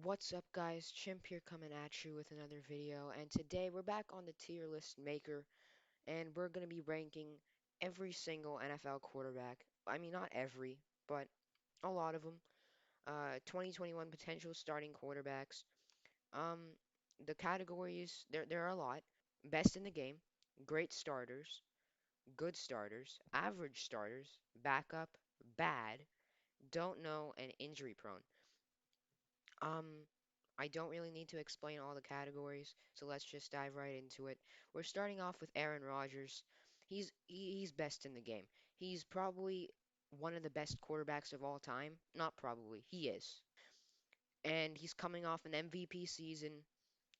What's up, guys? Chimp here coming at you with another video, and today we're back on the tier list maker, and we're going to be ranking every single NFL quarterback. I mean, not every, but a lot of them. 2021 potential starting quarterbacks. Um, the categories there are a lot. Best in the game, great starters, good starters, average starters, backup, bad, don't know, and injury prone. Um, I don't really need to explain all the categories, so let's just dive right into it. We're starting off with Aaron Rodgers. He's best in the game. He's probably one of the best quarterbacks of all time. Not probably, he is. And he's coming off an MVP season,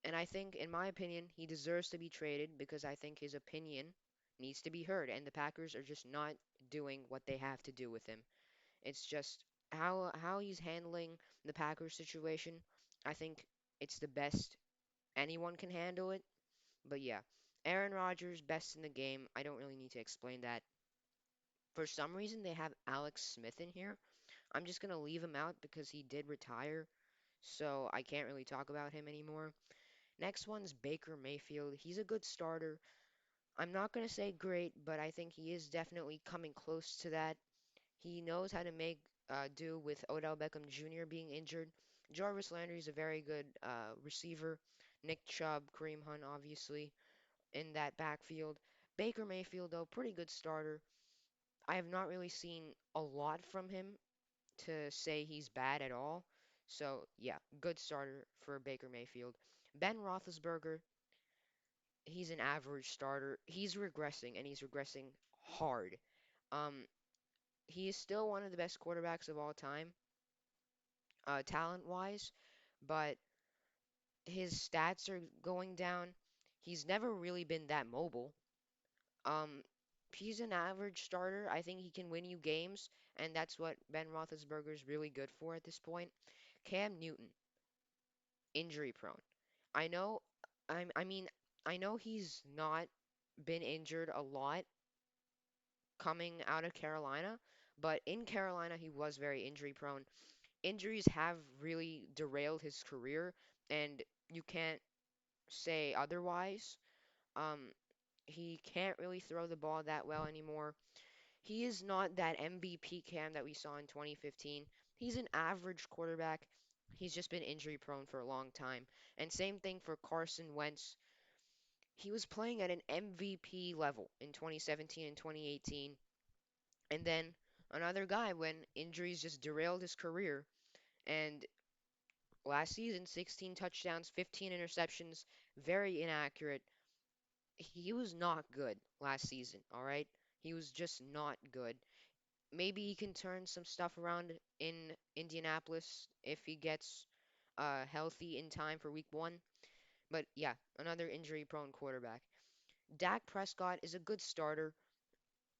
and I think, in my opinion, he deserves to be traded because I think his opinion needs to be heard, and the Packers are just not doing what they have to do with him. It's just how he's handling the Packers situation. I think it's the best anyone can handle it. But yeah, Aaron Rodgers best in the game. I don't really need to explain that. For some reason they have Alex Smith in here. I'm just gonna leave him out because he did retire, so I can't really talk about him anymore. Next one's Baker Mayfield. He's a good starter. I'm not gonna say great, but I think he is definitely coming close to that. He knows how to make do with Odell Beckham Jr. being injured. Jarvis Landry is a very good receiver. Nick Chubb, Kareem Hunt, obviously, in that backfield. Baker Mayfield, though, pretty good starter. I have not really seen a lot from him to say he's bad at all. So, yeah, good starter for Baker Mayfield. Ben Roethlisberger, he's an average starter. He's regressing, and he's regressing hard. Um, he is still one of the best quarterbacks of all time, talent-wise, but his stats are going down. He's never really been that mobile. Um, he's an average starter. I think he can win you games, and that's what Ben Roethlisberger is really good for at this point. Cam Newton, injury prone. I know, I mean, I know he's not been injured a lot coming out of Carolina, but in Carolina he was very injury prone. Injuries have really derailed his career, and you can't say otherwise. Um, he can't really throw the ball that well anymore. He is not that MVP Cam that we saw in 2015. He's an average quarterback. He's just been injury prone for a long time. And same thing for Carson Wentz. He was playing at an MVP level in 2017 and 2018. And then another guy when injuries just derailed his career. And last season, 16 touchdowns, 15 interceptions, very inaccurate. He was not good last season, all right? He was just not good. Maybe he can turn some stuff around in Indianapolis if he gets healthy in time for week one. But yeah, another injury prone quarterback. Dak Prescott is a good starter.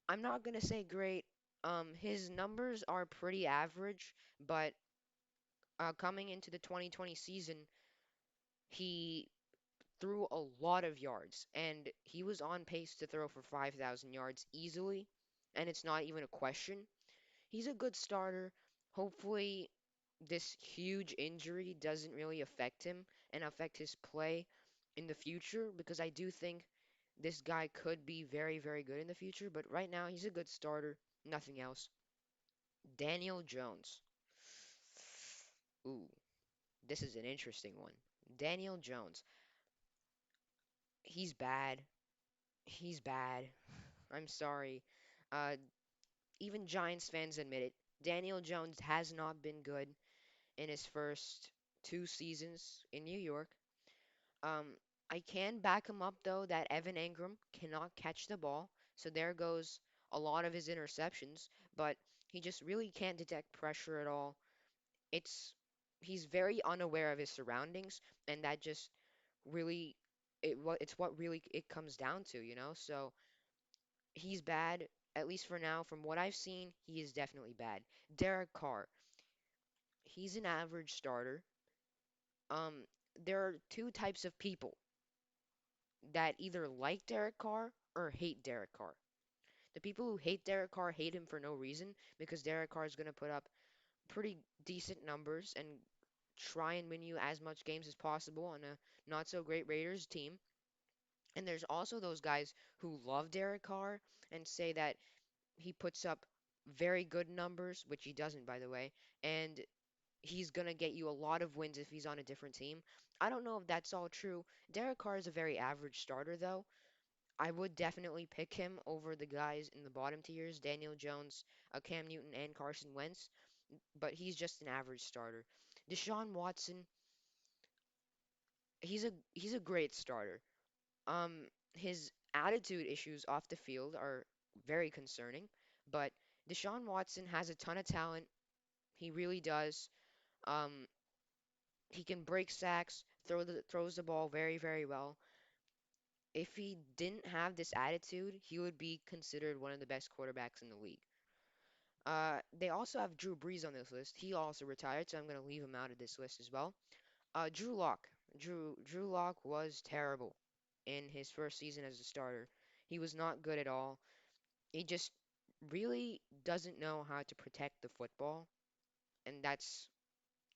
I'm not gonna say great. His numbers are pretty average, but coming into the 2020 season, he threw a lot of yards, and he was on pace to throw for 5,000 yards easily, and it's not even a question. He's a good starter. Hopefully, this huge injury doesn't really affect him and affect his play in the future because I do think this guy could be very, very good in the future, but right now he's a good starter, nothing else. Daniel Jones. Ooh, this is an interesting one. Daniel Jones. He's bad. He's bad. I'm sorry. Uh, even Giants fans admit it. Daniel Jones has not been good in his first two seasons in New York. Um, I can back him up though that Evan Engram cannot catch the ball, so there goes a lot of his interceptions, but he just really can't detect pressure at all. It's he's very unaware of his surroundings, and that just really it's what really it comes down to, you know? So he's bad, at least for now. From what I've seen, he is definitely bad. Derek Carr, he's an average starter. Um, there are two types of people that either like Derek Carr or hate Derek Carr. The people who hate Derek Carr hate him for no reason because Derek Carr is going to put up pretty decent numbers and try and win you as much games as possible on a not so great Raiders team. And there's also those guys who love Derek Carr and say that he puts up very good numbers, which he doesn't, by the way, and he's gonna get you a lot of wins if he's on a different team. I don't know if that's all true. Derek Carr is a very average starter, though. I would definitely pick him over the guys in the bottom tiers, Daniel Jones, Cam Newton, and Carson Wentz, but he's just an average starter. Deshaun Watson, he's a great starter. His attitude issues off the field are very concerning, but Deshaun Watson has a ton of talent. He really does. Um, he can break sacks, throws the ball very, very well. If he didn't have this attitude, he would be considered one of the best quarterbacks in the league. They also have Drew Brees on this list. He also retired, so I'm going to leave him out of this list as well. Drew Lock. Drew Lock was terrible in his first season as a starter. He was not good at all. He just really doesn't know how to protect the football, and that's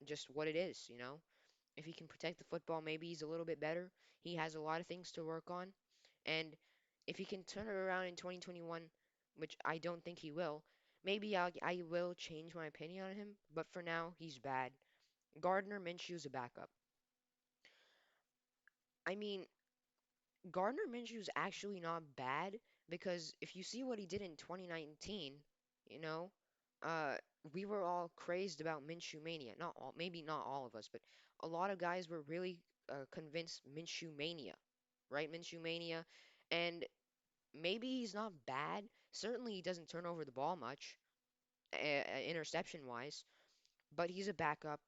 just what it is. If he can protect the football, maybe he's a little bit better. He has a lot of things to work on, and if he can turn it around in 2021, which I don't think he will, maybe I will change my opinion on him, but for now, he's bad. Gardner Minshew's a backup. I mean, Gardner Minshew's actually not bad because if you see what he did in 2019, you know, uh, we were all crazed about Minshew mania. Not all, maybe not all of us, but a lot of guys were really convinced Minshew mania, right? Minshew mania, and maybe he's not bad. Certainly, he doesn't turn over the ball much, interception wise, but he's a backup.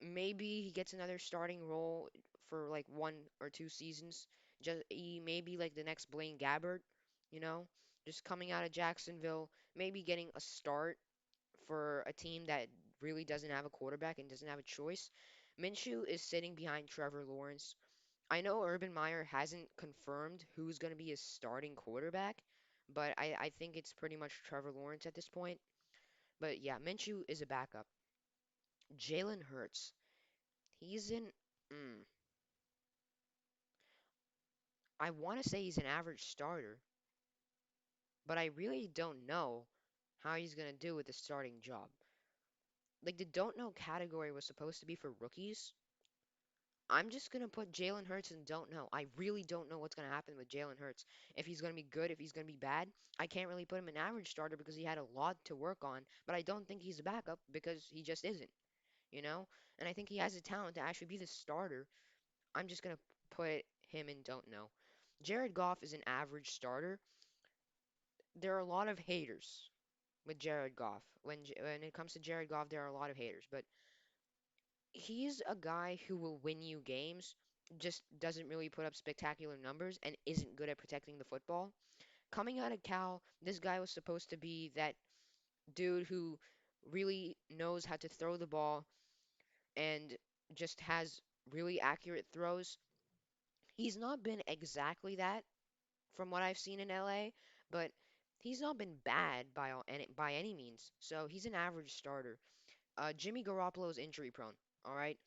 Maybe he gets another starting role for like 1 or 2 seasons. Just he may be like the next Blaine Gabbert, you know, just coming out of Jacksonville, maybe getting a start for a team that really doesn't have a quarterback and doesn't have a choice. Minshew is sitting behind Trevor Lawrence. I know Urban Meyer hasn't confirmed who's going to be his starting quarterback, but I think it's pretty much Trevor Lawrence at this point. But yeah, Minshew is a backup. Jalen Hurts. He's in. Mm, I want to say he's an average starter, but I really don't know how he's going to do with the starting job. Like, the don't know category was supposed to be for rookies. I'm just going to put Jalen Hurts and don't know. I really don't know what's going to happen with Jalen Hurts. If he's going to be good, if he's going to be bad. I can't really put him in average starter because he had a lot to work on, but I don't think he's a backup because he just isn't, you know? And I think he has the talent to actually be the starter. I'm just going to put him in don't know. Jared Goff is an average starter. There are a lot of haters with Jared Goff. When it comes to Jared Goff, there are a lot of haters, but he's a guy who will win you games, just doesn't really put up spectacular numbers and isn't good at protecting the football. Coming out of Cal, this guy was supposed to be that dude who really knows how to throw the ball and just has really accurate throws. He's not been exactly that from what I've seen in LA, but he's not been bad by any means. So he's an average starter. Jimmy Garoppolo's injury prone. All right.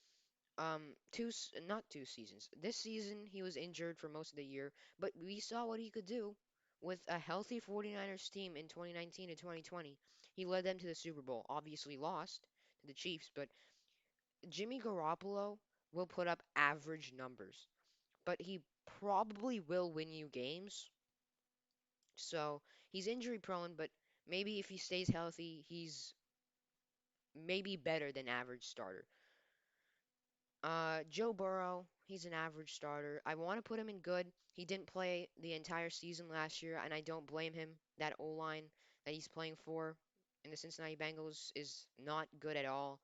Not 2 seasons. This season he was injured for most of the year, but we saw what he could do with a healthy 49ers team in 2019 and 2020. He led them to the Super Bowl. Obviously lost to the Chiefs, but Jimmy Garoppolo will put up average numbers, but he probably will win you games. So he's injury prone, but maybe if he stays healthy, he's maybe better than average starter. Joe Burrow, he's an average starter. I want to put him in good. He didn't play the entire season last year, and I don't blame him. That O-line that he's playing for in the Cincinnati Bengals is not good at all.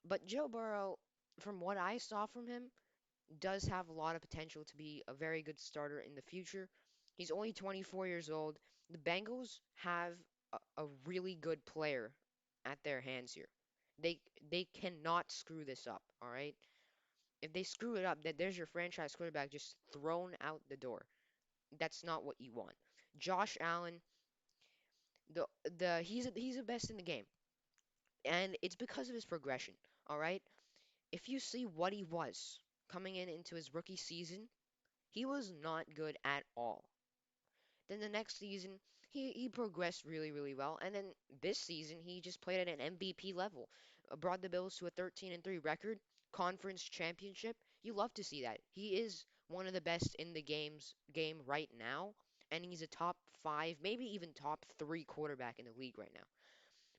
But Joe Burrow, from what I saw from him, does have a lot of potential to be a very good starter in the future. He's only 24 years old. The Bengals have a really good player at their hands here. They they cannot screw this up, all right? If they screw it up, then there's your franchise quarterback just thrown out the door. That's not what you want. Josh Allen, he's the best in the game, and it's because of his progression. All right, if you see what he was coming into his rookie season, he was not good at all. Then the next season, he progressed really, really well. And then this season, he just played at an MVP level, brought the Bills to a 13-3 record, conference championship. You love to see that. He is one of the best in the game right now, and he's a top five, maybe even top three quarterback in the league right now.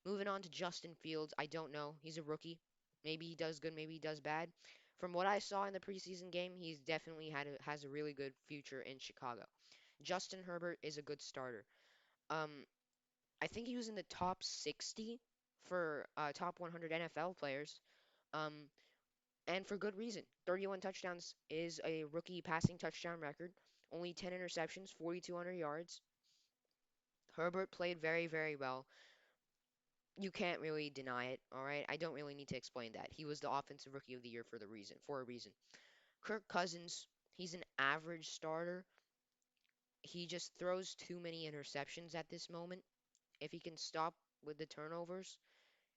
Moving on to Justin Fields, I don't know. He's a rookie. Maybe he does good, maybe he does bad. From what I saw in the preseason game, he's definitely has a really good future in Chicago. Justin Herbert is a good starter. Um, I think he was in the top 60 for top 100 NFL players. Um, and for good reason. 31 touchdowns is a rookie passing touchdown record. Only 10 interceptions, 4,200 yards. Herbert played very, very well. You can't really deny it, all right? I don't really need to explain that. He was the offensive rookie of the year for a reason. Kirk Cousins, he's an average starter. He just throws too many interceptions at this moment. If he can stop with the turnovers,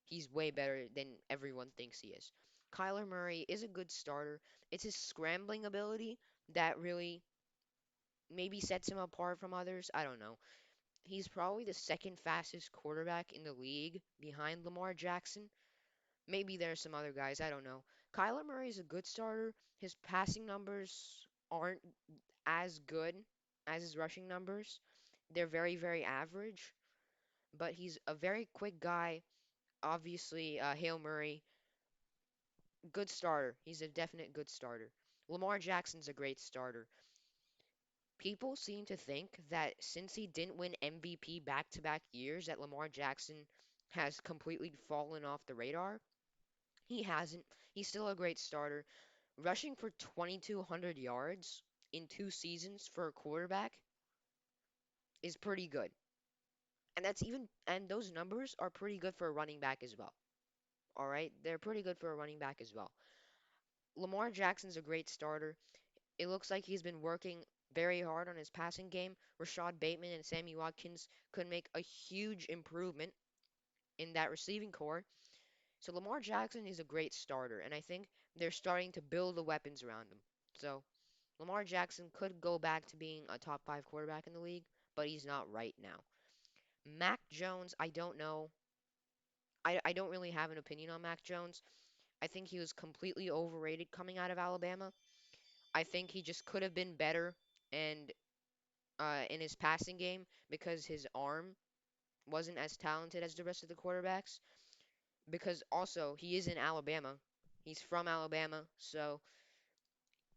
he's way better than everyone thinks he is. Kyler Murray is a good starter. It's his scrambling ability that really maybe sets him apart from others. I don't know. He's probably the second fastest quarterback in the league behind Lamar Jackson. Maybe there's some other guys, I don't know. Kyler Murray is a good starter. His passing numbers aren't as good as his rushing numbers. They're very, very average, but he's a very quick guy. Obviously, Hail Murray, good starter. He's a definite good starter. Lamar Jackson's a great starter. People seem to think that since he didn't win MVP back-to-back years, that Lamar Jackson has completely fallen off the radar. He hasn't. He's still a great starter. Rushing for 2,200 yards in 2 seasons for a quarterback is pretty good. And those numbers are pretty good for a running back as well. All right? They're pretty good for a running back as well. Lamar Jackson's a great starter. It looks like he's been working very hard on his passing game. Rashad Bateman and Sammy Watkins could make a huge improvement in that receiving core. So Lamar Jackson is a great starter, and I think they're starting to build the weapons around him. So Lamar Jackson could go back to being a top five quarterback in the league, but he's not right now. Mac Jones, I don't know. I don't really have an opinion on Mac Jones. I think he was completely overrated coming out of Alabama. I think he just could have been better and in his passing game because his arm wasn't as talented as the rest of the quarterbacks. Because also he is in Alabama. He's from Alabama, so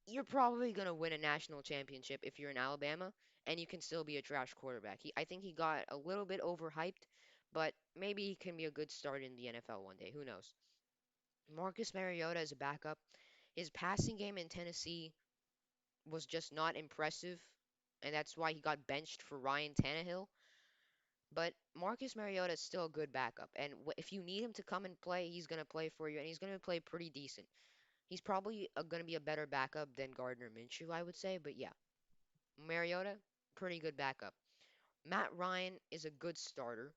you're probably gonna win a national championship if you're in Alabama, and you can still be a trash quarterback. I think he got a little bit overhyped, but maybe he can be a good start in the NFL one day. Who knows? Marcus Mariota is a backup. His passing game in Tennessee was just not impressive, and that's why he got benched for Ryan Tannehill. But Marcus Mariota is still a good backup, and if you need him to come and play, he's gonna play for you, and he's gonna play pretty decent. He's probably gonna be a better backup than Gardner Minshew, I would say, but yeah, Mariota, pretty good backup. Matt Ryan is a good starter.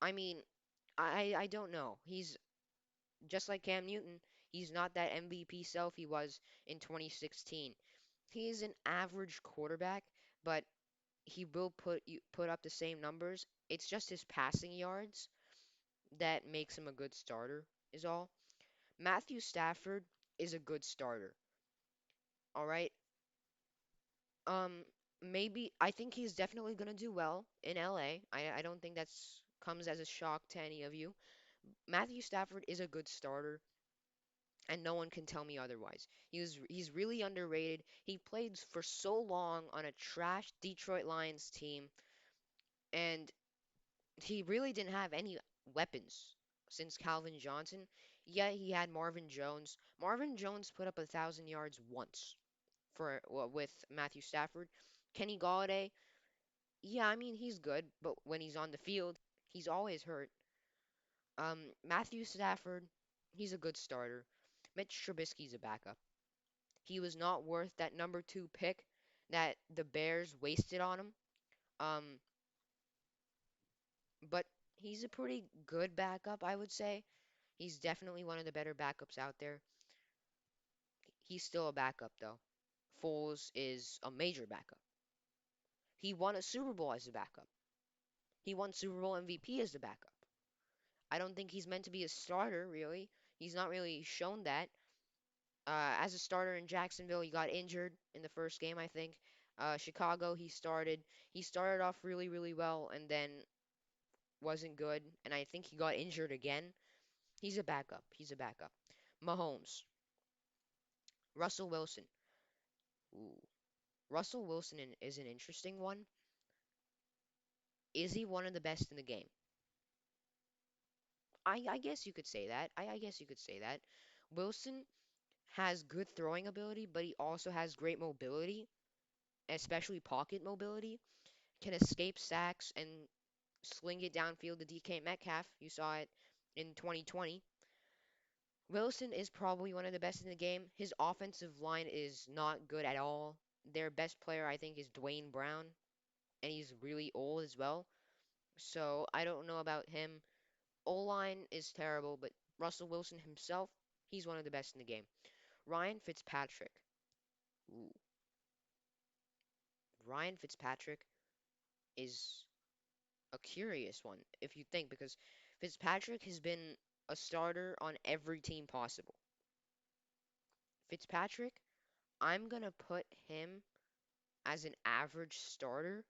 I mean, I don't know. He's just like Cam Newton. He's not that MVP self he was in 2016. He is an average quarterback, but he will put up the same numbers. It's just his passing yards that makes him a good starter, is all. Matthew Stafford is a good starter. All right. Um, maybe I think he's definitely gonna do well in LA. I don't think that's comes as a shock to any of you. Matthew Stafford is a good starter, and no one can tell me otherwise. He's really underrated. He played for so long on a trash Detroit Lions team, and he really didn't have any weapons since Calvin Johnson. Yeah, he had Marvin Jones. Marvin Jones put up 1,000 yards once with Matthew Stafford. Kenny Galladay, yeah, I mean he's good, but when he's on the field, he's always hurt. Matthew Stafford, he's a good starter. Mitch Trubisky's a backup. He was not worth that number two pick that the Bears wasted on him. Um, but he's a pretty good backup, I would say. He's definitely one of the better backups out there. He's still a backup though. Foles is a major backup. He won a Super Bowl as a backup. He won Super Bowl MVP as the backup. I don't think he's meant to be a starter, really. He's not really shown that. As a starter in Jacksonville, he got injured in the first game, I think. Chicago, he started. He started off really, really well and then wasn't good. And I think he got injured again. He's a backup. He's a backup. Mahomes, Russell Wilson. Ooh. Russell Wilson is an interesting one. Is he one of the best in the game? I guess you could say that. I guess you could say that. Wilson has good throwing ability, but he also has great mobility, especially pocket mobility. Can escape sacks and sling it downfield to DK Metcalf. You saw it in 2020. Wilson is probably one of the best in the game. His offensive line is not good at all. Their best player, I think, is Dwayne Brown, and he's really old as well. So I don't know about him. O-line is terrible, but Russell Wilson himself, he's one of the best in the game. Ryan Fitzpatrick. Ooh, Ryan Fitzpatrick is a curious one if you think, because Fitzpatrick has been a starter on every team possible. Fitzpatrick, I'm gonna put him as an average starter.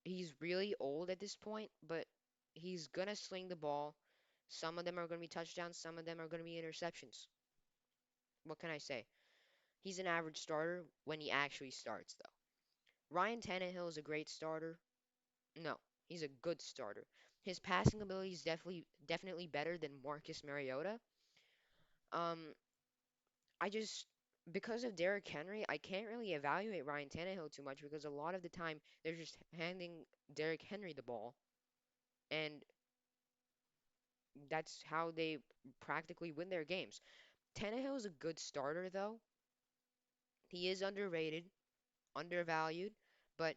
He's really old at this point, but he's gonna sling the ball. Some of them are gonna be touchdowns, some of them are gonna be interceptions. What can I say? He's an average starter when he actually starts, though. Ryan Tannehill is a great starter. No, he's a good starter. His passing ability is definitely better than Marcus Mariota. Um, I just because of Derrick Henry, I can't really evaluate Ryan Tannehill too much because a lot of the time they're just handing Derrick Henry the ball, and that's how they practically win their games. Tannehill is a good starter though. He is underrated, undervalued, but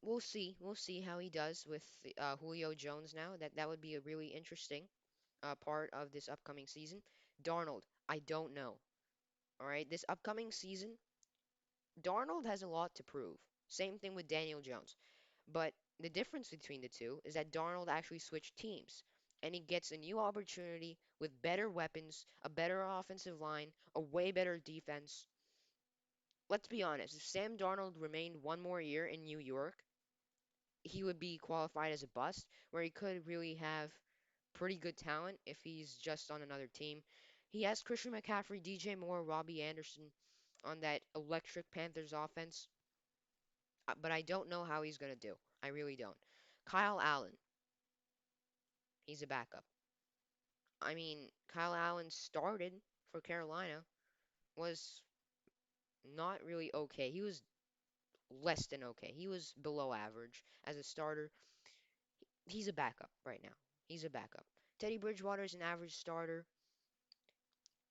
we'll see. We'll see how he does with Julio Jones now. That would be a really interesting part of this upcoming season. Darnold, I don't know. All right, this upcoming season, Darnold has a lot to prove. Same thing with Daniel Jones. But the difference between the two is that Darnold actually switched teams and he gets a new opportunity with better weapons, a better offensive line, a way better defense. Let's be honest, if Sam Darnold remained one more year in New York, he would be qualified as a bust, where he could really have pretty good talent if he's just on another team. He has Christian McCaffrey, DJ Moore, Robbie Anderson on that electric Panthers offense, but I don't know how he's going to do. I really don't. Kyle Allen, he's a backup. I mean, Kyle Allen started for Carolina, was not really okay. He was less than okay. He was below average as a starter. He's a backup right now. He's a backup. Teddy Bridgewater is an average starter.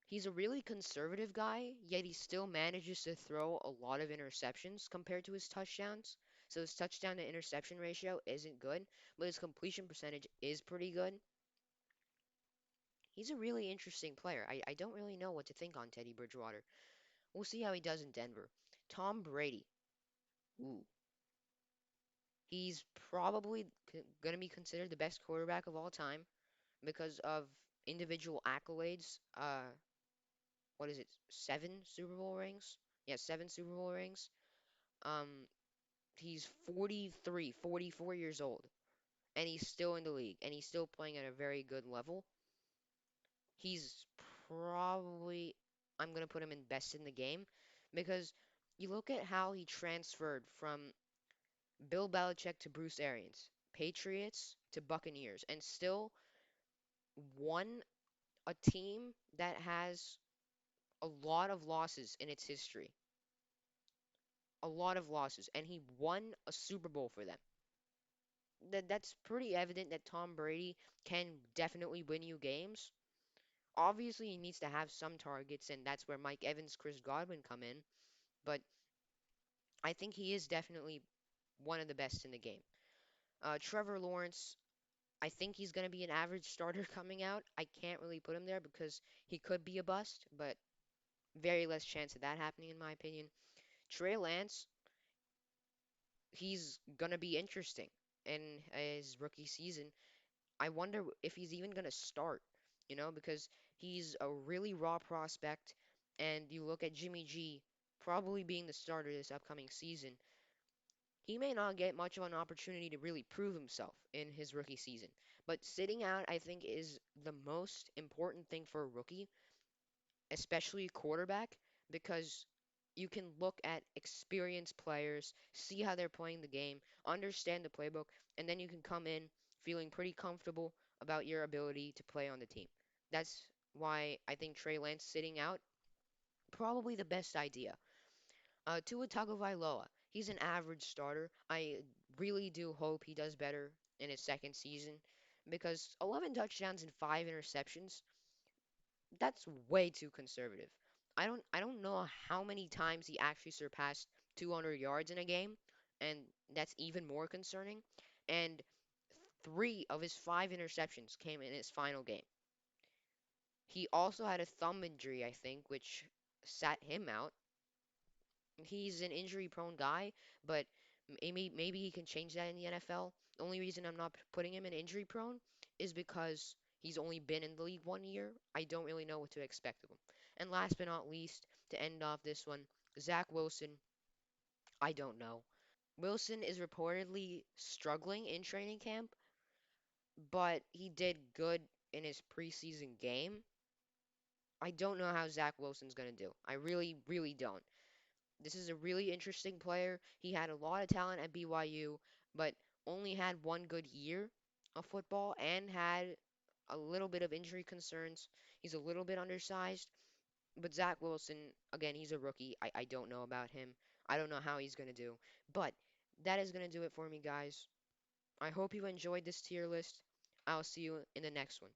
He's a really conservative guy, yet he still manages to throw a lot of interceptions compared to his touchdowns. So his touchdown to interception ratio isn't good, but his completion percentage is pretty good. He's a really interesting player. I don't really know what to think on Teddy Bridgewater. We'll see how he does in Denver. Tom Brady. Ooh. He's probably going to be considered the best quarterback of all time because of individual accolades. What is it? 7 Super Bowl rings? Yeah, 7 Super Bowl rings. Um, he's 43, 44 years old, and he's still in the league, and he's still playing at a very good level. He's probably, I'm gonna put him in best in the game because you look at how he transferred from Bill Belichick to Bruce Arians, Patriots to Buccaneers, and still won a team that has a lot of losses in its history. A lot of losses, and he won a Super Bowl for them. That's pretty evident that Tom Brady can definitely win you games. Obviously, he needs to have some targets, and that's where Mike Evans, Chris Godwin come in. But I think he is definitely one of the best in the game. Trevor Lawrence, I think he's going to be an average starter coming out. I can't really put him there because he could be a bust, but very less chance of that happening in my opinion. Trey Lance, he's going to be interesting in his rookie season. I wonder if he's even going to start, because he's a really raw prospect. And you look at Jimmy G probably being the starter this upcoming season. He may not get much of an opportunity to really prove himself in his rookie season. But sitting out, I think, is the most important thing for a rookie, especially quarterback, because you can look at experienced players, see how they're playing the game, understand the playbook, and then you can come in feeling pretty comfortable about your ability to play on the team. That's why I think Trey Lance sitting out probably the best idea. Tua Tagovailoa, he's an average starter. I really do hope he does better in his second season because 11 touchdowns and 5 interceptions, that's way too conservative. I don't know how many times he actually surpassed 200 yards in a game, and that's even more concerning. And 3 of his 5 interceptions came in his final game. He also had a thumb injury, I think, which sat him out. He's an injury-prone guy, but maybe he can change that in the NFL. The only reason I'm not putting him in injury-prone is because he's only been in the league 1 year. I don't really know what to expect of him. And last but not least, to end off this one, Zach Wilson. I don't know. Wilson is reportedly struggling in training camp, but he did good in his preseason game. I don't know how Zach Wilson's gonna do. I really, really don't. This is a really interesting player. He had a lot of talent at BYU, but only had one good year of football and had a little bit of injury concerns. He's a little bit undersized, but Zach Wilson, again, he's a rookie. I don't know about him. I don't know how he's going to do. But that is going to do it for me, guys. I hope you enjoyed this tier list. I'll see you in the next one.